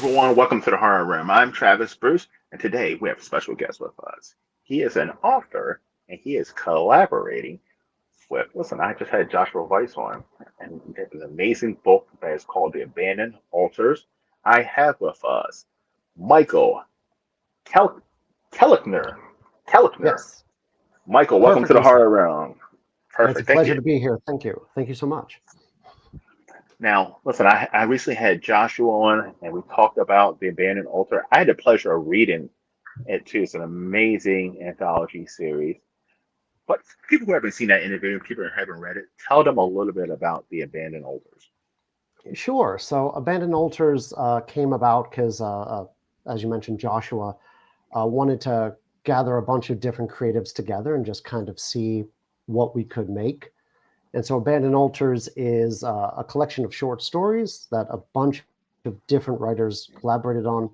everyone. Welcome to the Horror Room. I'm Travis Bruce, and today we have a special guest with us. He is an author, and he is collaborating with, listen, I just had Joshua Weiss on, and it's an amazing book that is called The Abandoned Altars. I have with us Michael Kel- Kellickner. Kellickner. Yes, Michael, welcome to the perfectly Horror said. Room. It's a Perfect. Thank pleasure you. to be here. Thank you. Thank you so much. Now, listen, I recently had Joshua on, and we talked about The Abandoned Altar. I had the pleasure of reading it too. It's an amazing anthology series. But for people who haven't seen that interview, people who haven't read it, tell them a little bit about the Abandoned Altars. Sure. So, Abandoned Altars came about because, as you mentioned, Joshua wanted to gather a bunch of different creatives together and just kind of see what we could make. And so, Abandoned Altars is a collection of short stories that a bunch of different writers collaborated on.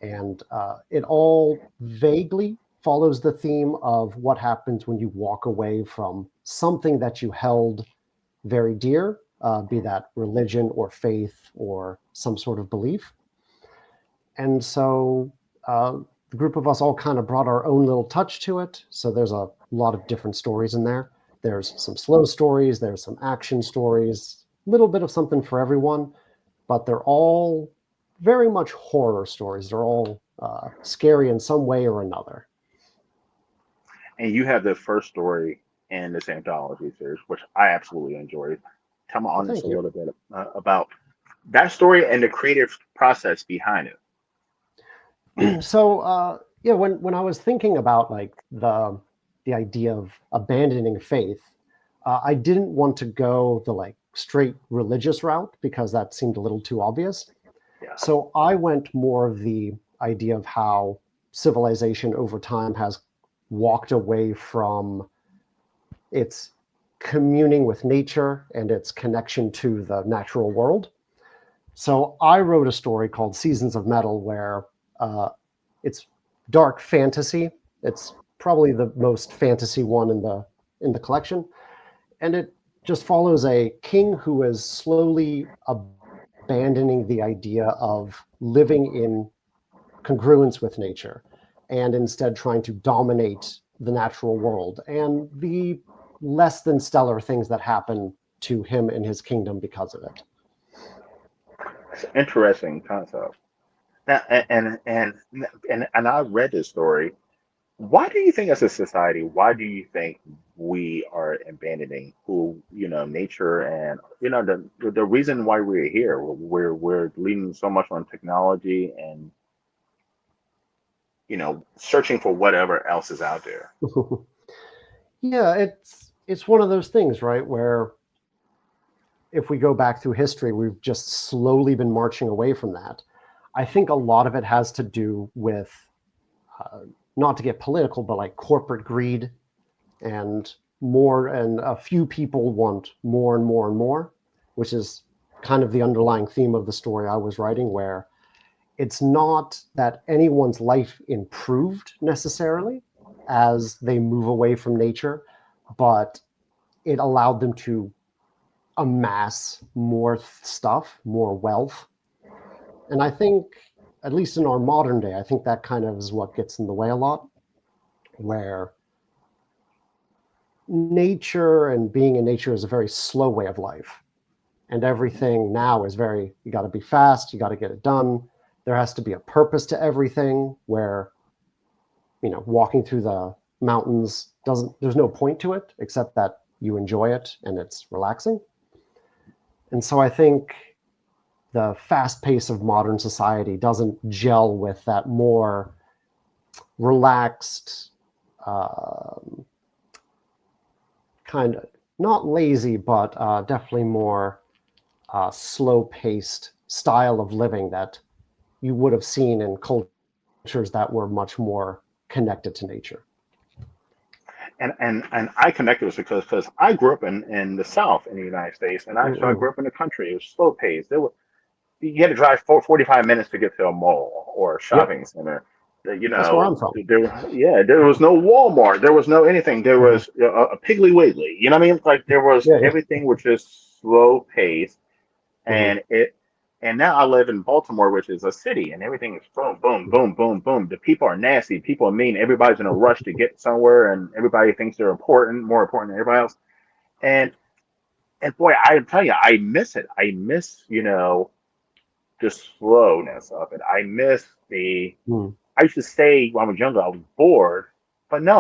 And it all vaguely follows the theme of what happens when you walk away from something that you held very dear, be that religion or faith or some sort of belief. And so the group of us all kind of brought our own little touch to it. So there's a lot of different stories in there. There's some slow stories, there's some action stories, a little bit of something for everyone, but they're all very much horror stories. They're all scary in some way or another. And you have the first story in this anthology series, which I absolutely enjoyed. Tell my Well, audience thank a you. little bit about that story and the creative process behind it. So yeah, when I was thinking about like the idea of abandoning faith, I didn't want to go the like straight religious route because that seemed a little too obvious. Yeah. So I went more of the idea of how civilization over time has walked away from its communing with nature and its connection to the natural world. So I wrote a story called Seasons of Metal where uh, it's dark fantasy. It's probably the most fantasy one in the collection, and it just follows a king who is slowly abandoning the idea of living in congruence with nature and instead trying to dominate the natural world and the less than stellar things that happen to him and his kingdom because of it. It's an interesting concept. Now, and I read this story. Why do you think, as a society, why do you think we are abandoning nature and the reason why we're here? We're leaning so much on technology and searching for whatever else is out there. Yeah, it's one of those things, right, where if we go back through history, we've just slowly been marching away from that. I think a lot of it has to do with, uh, not to get political, but like corporate greed and more, and a few people want more and more and more, which is kind of the underlying theme of the story I was writing, where it's not that anyone's life improved necessarily as they move away from nature, but it allowed them to amass more stuff, more wealth. And I think, at least in our modern day, I think that kind of is what gets in the way a lot, where nature and being in nature is a very slow way of life. And everything now is very, you got to be fast, you got to get it done. There has to be a purpose to everything, where, walking through the mountains doesn't, there's no point to it except that you enjoy it and it's relaxing. And so I think the fast pace of modern society doesn't gel with that more relaxed, um, kind of not lazy, but definitely more slow paced style of living that you would have seen in cultures that were much more connected to nature. And I connected with it because I grew up in the South in the United States, and I Mm-mm. grew up in the country. It was slow paced. You had to drive 45 minutes to get to a mall or a Yep, shopping center. that's where I'm from. There was no Walmart. There was no anything. There Mhm. was a Piggly Wiggly. You know what I mean? Like there was Yeah, yeah. everything was just slow paced, Mhm. and it. And now I live in Baltimore, which is a city, and everything is boom, boom, boom, boom, boom. The people are nasty. People are mean. Everybody's in a rush to get somewhere, and everybody thinks they're important, more important than everybody else. And and boy, I tell you, I miss it. I miss, the slowness of it. I miss the. Mm. I used to say when I was younger, I was bored, but no,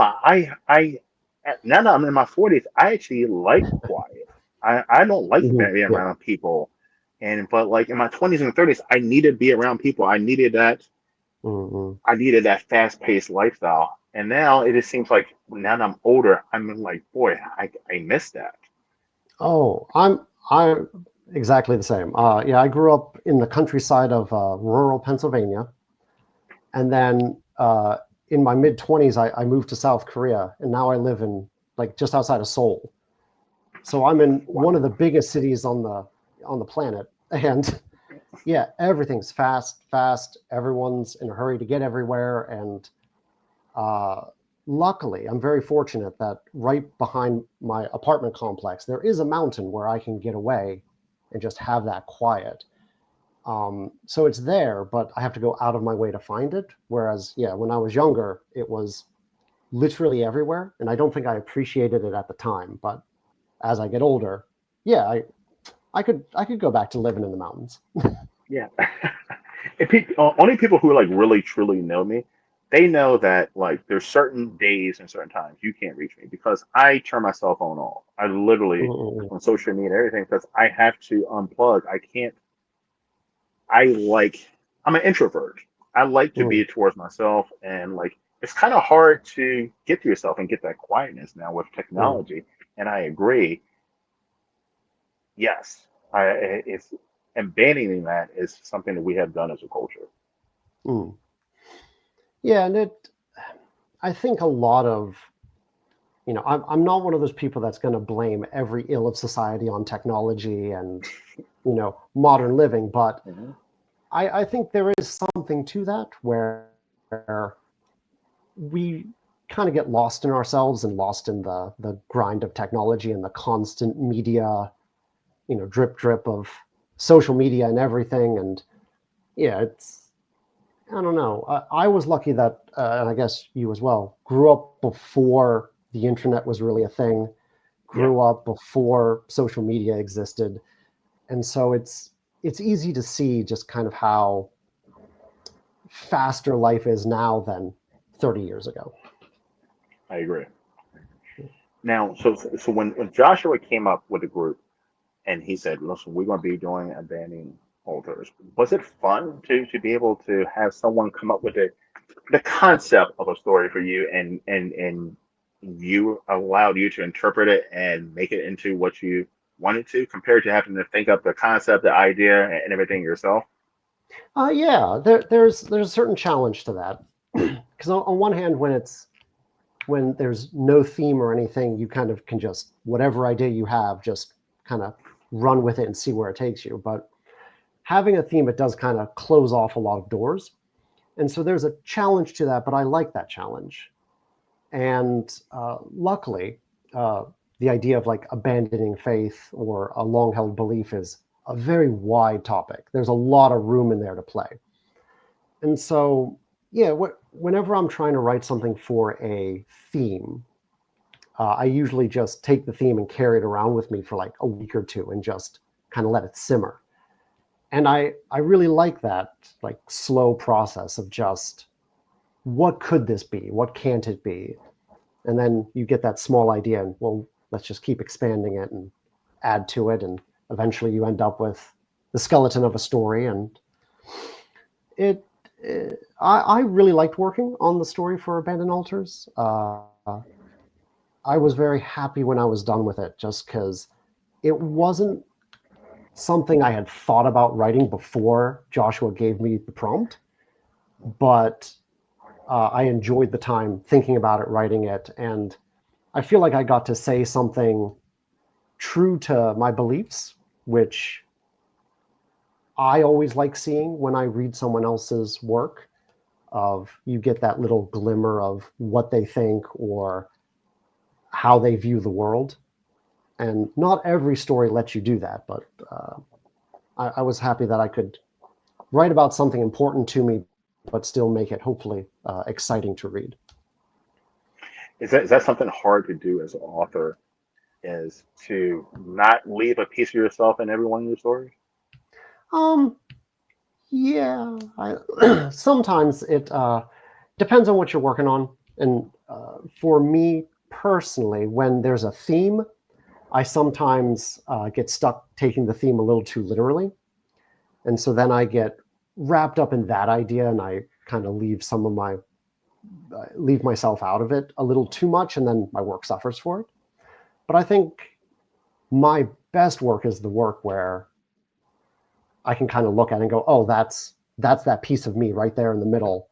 now that I'm in my 40s, I actually like quiet. I don't like Mhm. being Yeah. around people, but like in my 20s and 30s, I needed to be around people. Mhm. I needed that fast paced lifestyle, and now it just seems like now that I'm older, I'm like, boy, I miss that. Oh, I'm exactly the same. Yeah, I grew up in the countryside of rural Pennsylvania, and then in my mid 20s, I moved to South Korea, and now I live in like just outside of Seoul. So I'm in one of the Wow. biggest cities on the planet, and yeah, everything's fast, fast. Everyone's in a hurry to get everywhere, and uh, luckily, I'm very fortunate that right behind my apartment complex, there is a mountain where I can get away and just have that quiet. So it's there, but I have to go out of my way to find it. Whereas, yeah, when I was younger, it was literally everywhere, and I don't think I appreciated it at the time. But as I get older, yeah, I could go back to living in the mountains. Yeah. Only people who like really truly know me, they know that like there's certain days and certain times you can't reach me because I turn my cell phone off. I literally Mm-mm-mm. on social media and everything because I have to unplug. I can't. I like. I'm an introvert. I like to be Mm, towards myself and like it's kind of hard to get to yourself and get that quietness now with mm, technology. And I agree. Yes, it's abandoning that is something that we have done as a culture. mm. Yeah, and I think a lot of I'm not one of those people that's going to blame every ill of society on technology and modern living, but Hmm. I think there is something to that where we kind of get lost in ourselves and lost in the grind of technology and the constant media, drip drip of social media and everything. And yeah, I don't know. I was lucky that, and I guess you as well, grew up before the internet was really a thing, Yeah, grew up before social media existed, and so it's easy to see just kind of how faster life is now than 30 years ago. I agree. Now, so when Joshua came up with the group and he said, "Listen, we're going to be doing abandoning altars," was it fun to be able to have someone come up with the concept of a story for you and you allowed you to interpret it and make it into what you wanted to, compared to having to think up the concept, the idea, and everything yourself? Yeah, there's a certain challenge to that because on one hand, when there's no theme or anything, you kind of can just whatever idea you have, just kind of run with it and see where it takes you. But having a theme, it does kind of close off a lot of doors, and so there's a challenge to that. But I like that challenge, and luckily, uh, the idea of like abandoning faith or a long held belief is a very wide topic. There's a lot of room in there to play. And so, yeah, whenever I'm trying to write something for a theme, I usually just take the theme and carry it around with me for like a week or two and just kind of let it simmer. And I really like that like slow process of just what could this be? What can't it be? And then you get that small idea and well, let's just keep expanding it and add to it and eventually you end up with the skeleton of a story and it, I really liked working on the story for Abandoned Altars. I was very happy when I was done with it, just because it wasn't something I had thought about writing before Joshua gave me the prompt, but I enjoyed the time thinking about it, writing it, and I feel like I got to say something true to my beliefs, which I always like seeing when I read someone else's work. Of you get that little glimmer of what they think or how they view the world, and not every story lets you do that, but I was happy that I could write about something important to me, but still make it hopefully exciting to read. Is that something hard to do as an author? Is to not leave a piece of yourself in every one of your stories? Um, yeah, sometimes it depends on what you're working on. And for me personally, when there's a theme, I sometimes get stuck taking the theme a little too literally. And so then I get wrapped up in that idea and I kind of leave some of my, leave myself out of it a little too much. And then my work suffers for it. But I think my best work is the work where I can kind of look at it and go, oh, that's that piece of me right there in the middle.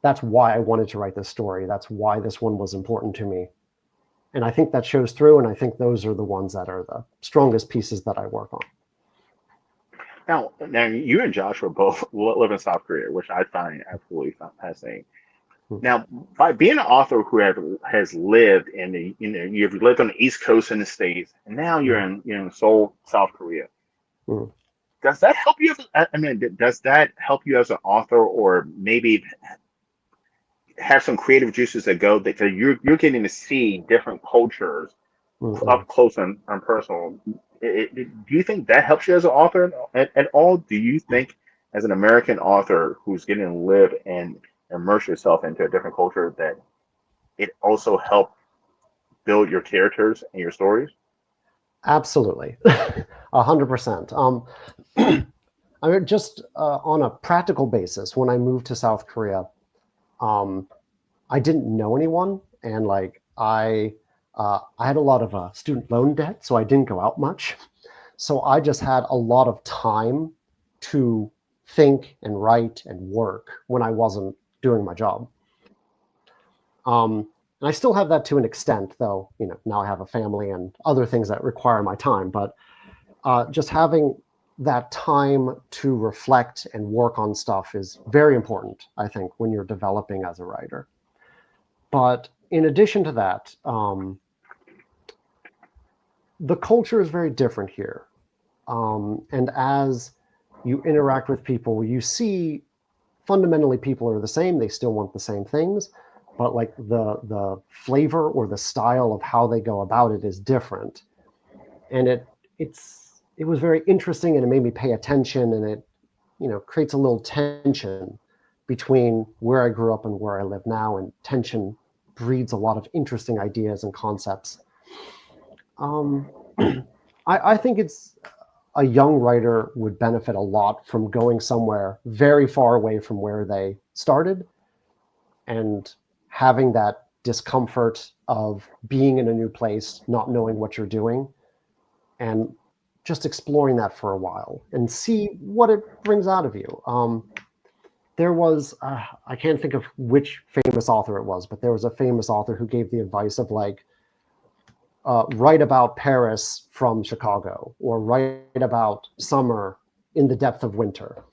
That's why I wanted to write this story. That's why this one was important to me. And I think that shows through. And I think those are the ones that are the strongest pieces that I work on. Now you and Joshua both live in South Korea, which I find absolutely fascinating. Hmm. Now, by being an author who has lived in you've lived on the East Coast in the States, and now Hmm. you're in Seoul, South Korea. Hmm. Does that help you? I mean, does that help you as an author, or maybe have some creative juices that go that you're getting to see different cultures Hmm. up close and personal? Do you think that helps you as an author at all? Do you think, as an American author who's getting to live and immerse yourself into a different culture, that it also helped build your characters and your stories? Absolutely. 100%. I mean, just on a practical basis, when I moved to South Korea, um, I didn't know anyone, and like I had a lot of student loan debt, so I didn't go out much. So I just had a lot of time to think and write and work when I wasn't doing my job. And I still have that to an extent, though. You know, now I have a family and other things that require my time. But just having that time to reflect and work on stuff is very important, I think, when you're developing as a writer. But in addition to that, the culture is very different here. And as you interact with people, you see fundamentally people are the same. They still want the same things, but like the flavor or the style of how they go about it is different. And it was very interesting, and it made me pay attention, and it creates a little tension between where I grew up and where I live now, and tension breeds a lot of interesting ideas and concepts. Um, I think it's a young writer would benefit a lot from going somewhere very far away from where they started and having that discomfort of being in a new place, not knowing what you're doing, and just exploring that for a while and see what it brings out of you. There was, I can't think of which famous author it was, but there was a famous author who gave the advice of like, write about Paris from Chicago or write about summer in the depth of winter.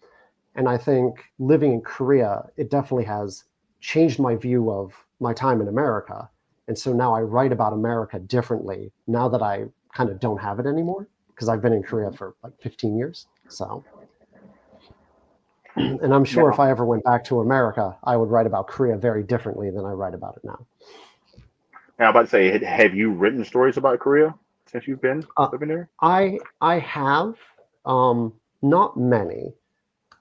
And I think living in Korea, it definitely has changed my view of my time in America. And so now I write about America differently now that I kind of don't have it anymore because I've been in Korea for like 15 years. So, and I'm sure if Now, I ever went back to America, I would write about Korea very differently than I write about it now. now, I'm about to say, have you written stories about Korea since you've been Uh, living there? I have not many.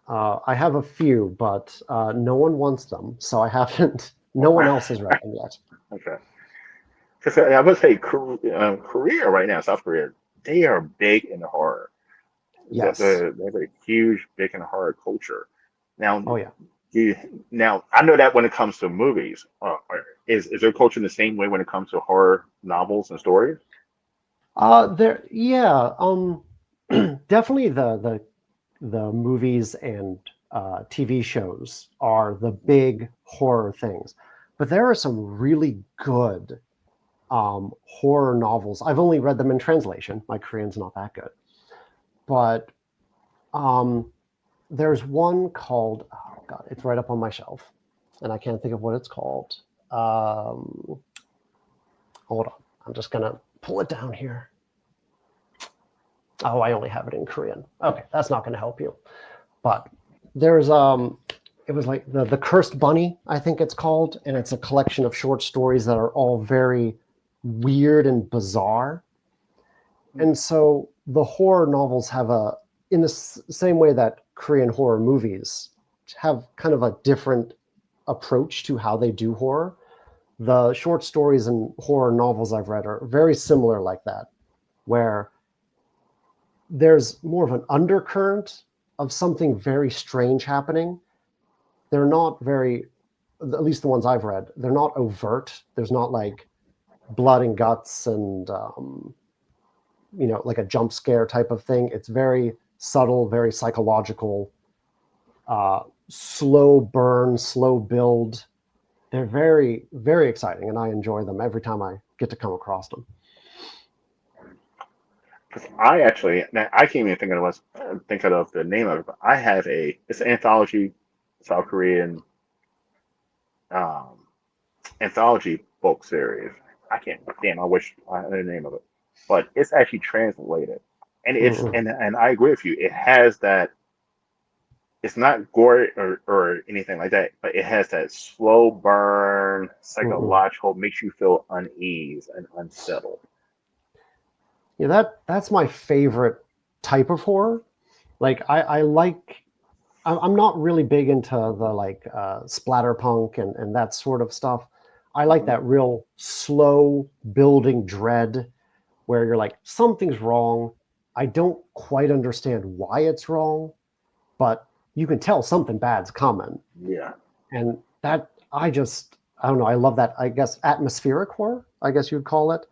I have a few, but no one wants them, so I haven't. No one else has read them yet. Okay. Because I would say Korea right now, South Korea, they are big in horror. Yes. They have a huge, big and horror culture. Now, Oh yeah. now I know that when it comes to movies, is their culture the same way when it comes to horror novels and stories? There. Yeah. Definitely the movies and TV shows are the big horror things, but there are some really good horror novels. I've only read them in translation. My Korean's not that good, but um, there's one called, oh God, it's right up on my shelf, and I can't think of what it's called. Um, Hold on, I'm just gonna pull it down here. Oh, I only have it in Korean. Okay, that's not going to help you. But there's it was like the Cursed Bunny, I think it's called, and it's a collection of short stories that are all very weird and bizarre. And so the horror novels have in the same way that Korean horror movies have kind of a different approach to how they do horror. The short stories and horror novels I've read are very similar like that, where there's more of an undercurrent of something very strange happening. They're not very, at least the ones I've read, they're not overt. There's not like blood and guts and like a jump scare type of thing. It's very subtle, very psychological, slow burn, slow build. They're very, very exciting, and I enjoy them every time I get to come across them. Because I actually, now, I can't even think of the name of it, but I have it's an anthology, South Korean um, anthology book series. I can't, damn, I wish I had the name of it, but it's actually translated, and Mm-mm. and I agree with you. It has that. It's not gory or anything like that, but it has that slow burn, Mm-mm. psychological, makes you feel unease and unsettled. Yeah, that's my favorite type of horror. Like I like I'm not really big into the like splatterpunk and that sort of stuff. I like Hmm. that real slow building dread where you're like, something's wrong. I don't quite understand why it's wrong, but you can tell something bad's coming. Yeah, And that I don't know, I love that, I guess, atmospheric horror, I guess you'd call it.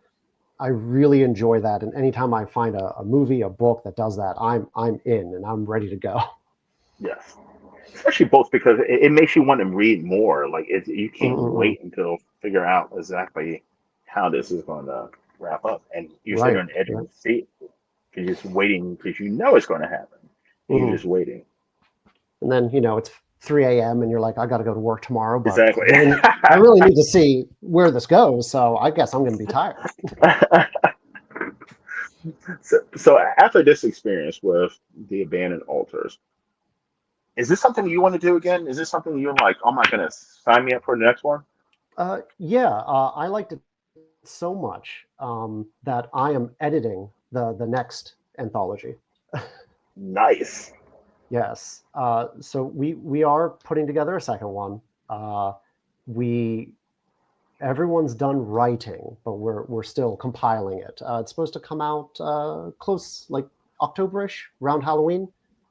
I really enjoy that. And anytime I find a movie, a book that does that, I'm in and I'm ready to go. yes. Especially books because it makes you want to read more. Like you can't Mm-mm-mm. wait until figure out exactly how this is going to wrap up, and you're sitting Right. on the edge of Yeah. your seat. You're just waiting because you know it's going to happen, and you're Mhm. just waiting. And then it's 3 a.m. and you're like, I got to go to work tomorrow, but Exactly. I really need to see where this goes. So I guess I'm going to be tired. So after this experience with the abandoned altars, is this something you want to do again? Is this something you're like, oh my goodness, sign me up for the next one? Yeah, I liked it so much that I am editing the next anthology. Nice. Yes. So we are putting together a second one. We Everyone's done writing, but we're still compiling it. It's supposed to come out close, like Octoberish, around Halloween.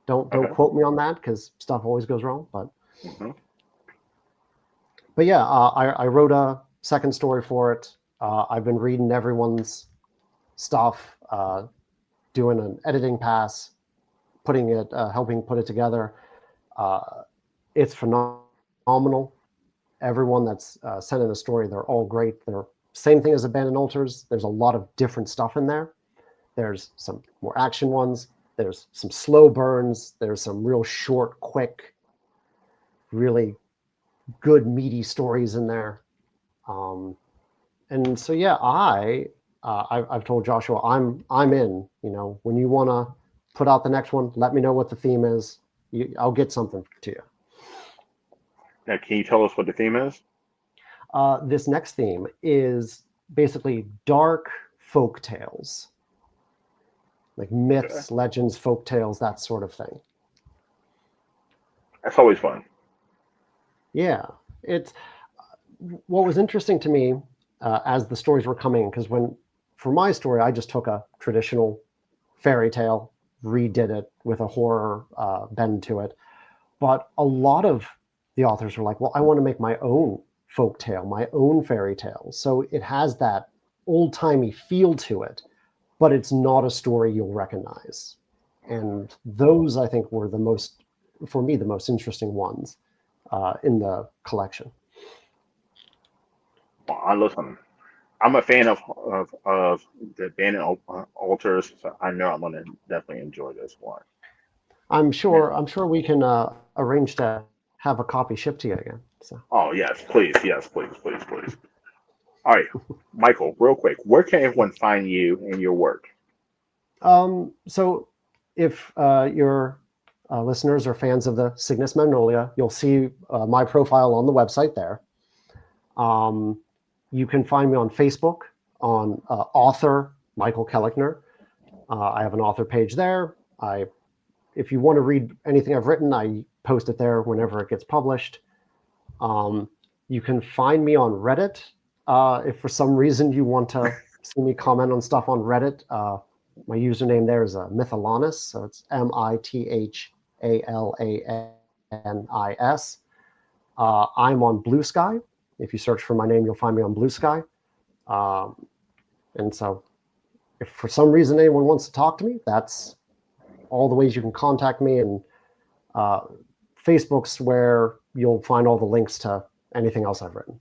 Don't Okay. quote me on that because stuff always goes wrong. Hmm. But yeah, I wrote a second story for it. I've been reading everyone's stuff, doing an editing pass, putting it, helping put it together. Uh, it's phenomenal. Everyone that's sent in a story, they're all great. They're same thing as Abandoned Altars. There's a lot of different stuff in there. There's some more action ones. There's some slow burns. There's some real short, quick, really good, meaty stories in there. Um, and so, yeah, I've told Joshua I'm in. When you want to put out the next one, let me know what the theme is. I'll get something to you. Now, can you tell us what the theme is? This next theme is basically dark folk tales, like Okay. myths, legends, folk tales, that sort of thing. That's always fun. Yeah, it's what was interesting to me as the stories were coming, because for my story, I just took a traditional fairy tale, redid it with a horror bend to it. But a lot of the authors were like, well, I want to make my own folk tale, my own fairy tale. So it has that old timey feel to it, but it's not a story you'll recognize. And those, I think, were for me, the most interesting ones in the collection. Well, I listen. I'm a fan of the altars, so I know I'm going to definitely enjoy this one. Now, I'm sure we can arrange to have a copy shipped to you again. So, oh yes, please, please, please. All right, Michael, real quick, where can everyone find you and your work? So if your listeners are fans of the Cygnus Magnolia, you'll see my profile on the website there. Um, you can find me on Facebook on author Michael Kellichner. I have an author page there. If you want to read anything I've written, I post it there whenever it gets published. Um, you can find me on Reddit. If for some reason you want to see me comment on stuff on Reddit, my username there is Mythalanus, so it's Mythalanis. I'm on Blue Sky. If you search for my name, you'll find me on Blue Sky. Um, and so, if for some reason anyone wants to talk to me, that's all the ways you can contact me. And uh, Facebook's where you'll find all the links to anything else I've written.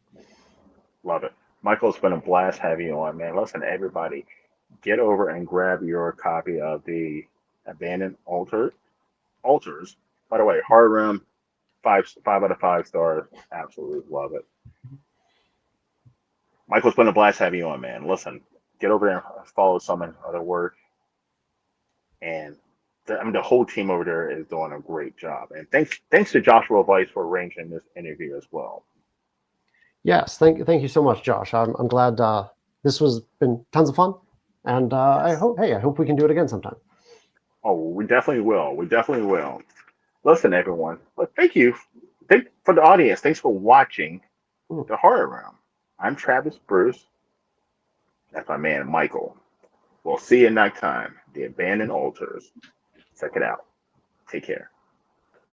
Love it. Michael, it's been a blast having you on, man. Listen, everybody, get over and grab your copy of the Abandoned Altars. By the way, Hard Room, 5 out of 5 stars. Absolutely love it. Michael, it's been a blast having you on, man. Listen, get over there and follow some other work. And the whole team over there is doing a great job. And thanks to Joshua Weiss for arranging this interview as well. Yes, thank you so much, Josh. I'm glad this was been tons of fun, and Yes. I hope we can do it again sometime. Oh, we definitely will. We definitely will. Listen, everyone. But thank for the audience. Thanks for watching Mm. the Horror Room. I'm Travis Bruce. That's my man Michael. We'll see you next time. The Abandoned Altars. Check it out. Take care.